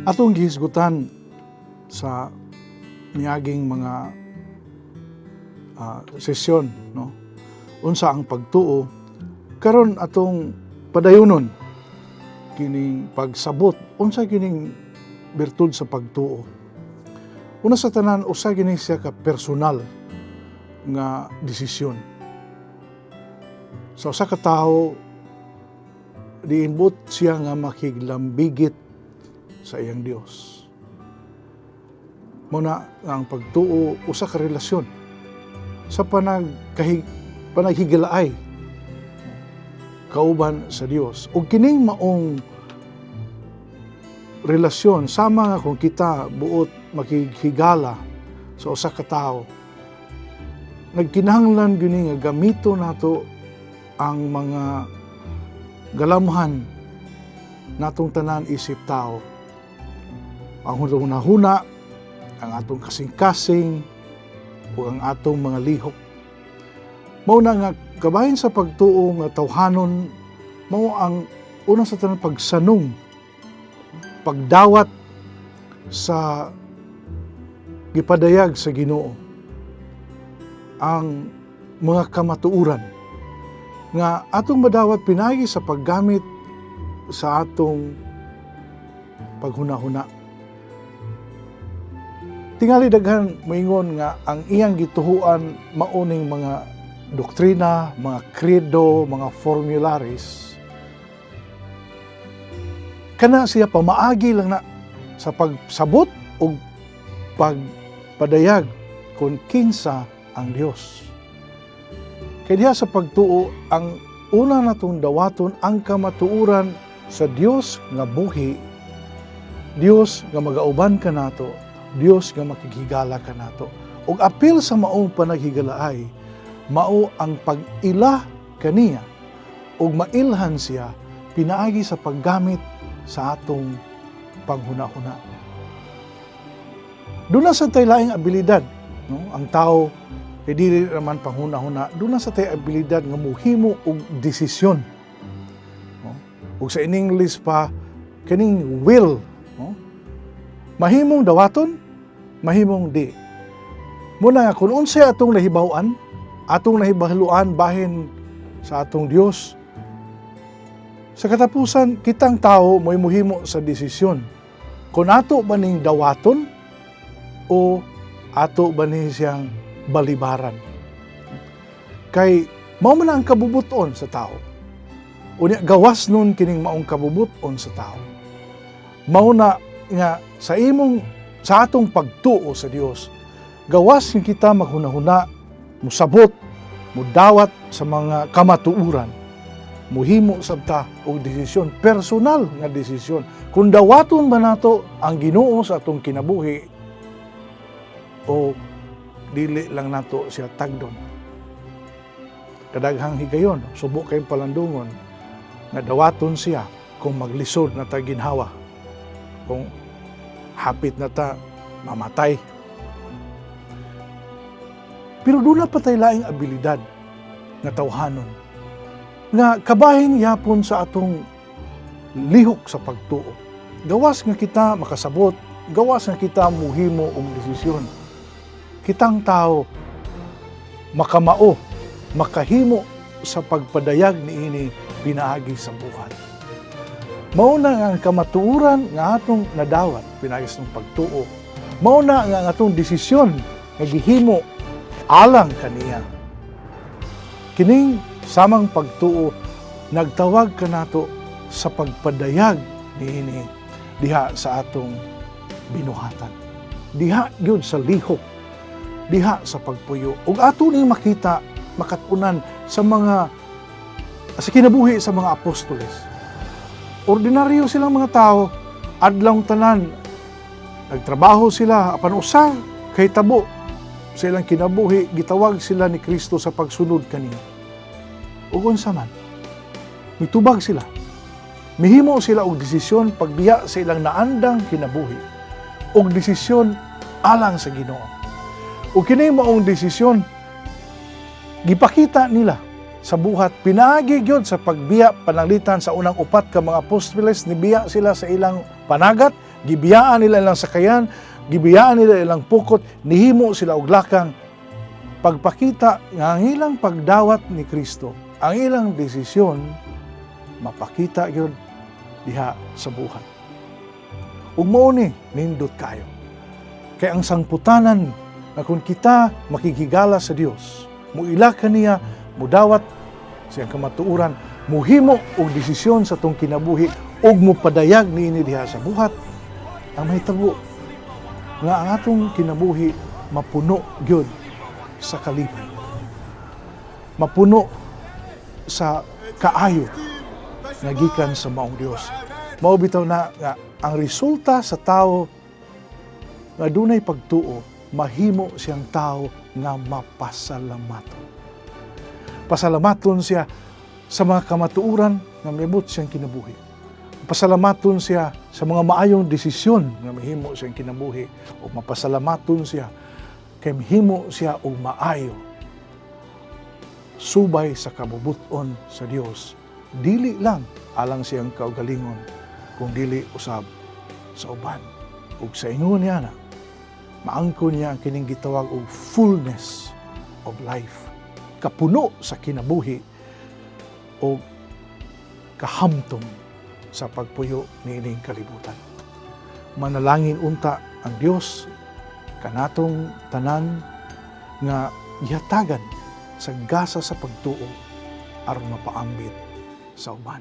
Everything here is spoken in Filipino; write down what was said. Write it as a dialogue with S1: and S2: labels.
S1: Atong gihisgutan sa niaging mga sesyon, no? Unsa ang pagtuo karon atong padayunon kining pagsabot unsa kining birtud sa pagtuo. Una sa tanan usa kini siya ka personal nga desisyon. Sa usa ka tawo diinbot siya nga makiglambigit sa iyang Dios. Muna ang pagtuo usa ka relasyon sa panaghigalaay kauban sa Dios. Ug kining maong relasyon sama nga kung kita buot makighigala sa usa ka tawo, nagkinahanglan gini nga gamito nato ang mga galamhan natong tanan isip tao. Ang hunahuna, ang atong kasing-kasing, o ang atong mga lihok. Mao na nga, kabahin sa pagtuo nga tawhanon, mao ang una sa tanan pagsanong, pagdawat sa gipadayag sa Ginoo. Ang mga kamatuuran nga atong madawat pinagi sa paggamit sa atong paghunahuna. Tingali daghan moingon nga ang iyang gituhuan mauning mga doktrina, mga credo, mga formularies. Kana siya pamaagi lang na sa pagsabot o pagpadayag kung kinsa ang Dios. Kaya diha sa pagtuo, ang una natong dawaton ang kamatuuran sa Dios nga buhi, Dios nga magauban ka nato, Dios nga makighigala ka nato. Ug apil sa maong panaghigalaay, mao ang pag-ila kaniya ug mailhan siya pinaagi sa paggamit sa atong panghunahuna. Duna sa tay laing abilidad, no? Ang tao kay dili naman panghunahuna, duna sa tay abilidad nga mohimo og desisyon. No? Ug sa in English pa kaning will, no? Mahimong dawaton, mahimong di. Muna nga, kung unsay atong nahibaw-an, atong nahibaluan bahin sa atong Dios, sa katapusan, kitang tao mo'y muhimo sa desisyon. Kung ato ba ning dawaton, o ato ba ni siyang balibaran. Kay, mao man ang kabubuton sa tao. Unya, gawas nun kining maong kabubuton sa tao. Mao na nga sa atong pagtuo sa Dios, gawas nga kita maghunahuna, musabot, mudawat sa mga kamatuuran, muhimo sabta og desisyon, personal nga desisyon. Kung dawaton ba nato ang Ginoo sa atong kinabuhi, o dili lang nato siya tagdon. Kadaghang higayon, subo kayong palandungon, na dawaton siya kung maglisod na ta ginhawa, kung hapit na ta mamatay. Pero doon na patay laing abilidad na tawhanon, nga kabahin yapon sa atong lihok sa pagtuo. Gawas nga kita makasabot, gawas nga kita muhimo og desisyon. Kitang tao makamao, makahimo sa pagpadayag niini pinaagi sa buhat. Mao na ang kamatuoran nga atong nadawat pinaagi sa pagtuo. Mao na nga atong desisyon nga gihimo alang kaniya. Kining samang pagtuo nagtawag kanato sa pagpadayag niini diha sa atong binuhatan. Diha gyud sa lihok, diha sa pagpuyo. Ug ato ning makita, makatunan sa kinabuhi sa mga apostoles. Ordinaryo silang mga tao, adlawng tanan nagtrabaho sila apan usa kay tabo sa ilang kinabuhi, gitawag sila ni Kristo sa pagsunod kaniya. Ug unsa man, mitubag sila. Mihimo sila og desisyon pagbiya sa ilang naandang kinabuhi. Og desisyon alang sa Ginoo. Ug kini maong desisyon gipakita nila sa buhat, pinaagi gyud sa pagbiya pananglitan sa unang upat ka mga apostoles, nibiya sila sa ilang panagat, gibiyaan nila ilang sakayan, gibiyaan nila ilang pukot, nihimo sila og lakang pagpakita nga ang ilang pagdawat ni Kristo, ang ilang desisyon mapakita gyud diha sa buhat. Ug mao ni nindot kayo. Kay ang sangputanan nga kung kita makikigala sa Dios, muila kaniya, mudawat siyang kamatuoran, muhimo og desisyon sa tong kinabuhi ug mopadayag niini diha sa buhat, ang mahitabo nga ang atong kinabuhi mapuno gyud sa kalipay. Mapuno sa kaayo nga gikan sa maong Dios. Mao bitaw na nga ang resulta sa tao nga dunay pagtuo, mahimo siyang tao nga mapasalamaton. Pasalamaton siya sa mga kamatuoran nga mibot siyang kinabuhi. Pasalamaton siya sa mga maayong desisyon nga mahimo siyang kinabuhi, o mapasalamaton siya kay mahimo siya og maayo subay sa kabubuton sa Dios. Dili lang alang siyang kaugalingon, kung dili usab sa uban. Ug sa ingon niya na, maangkon niya ang kining gitawag og fullness of life. Kapuno sa kinabuhi o kahamtong sa pagpuyo ni ining kalibutan. Manalangin unta ang Dios kanatong tanan nga gihatagan sa gasa sa pagtuo aron mapaambit sa uban.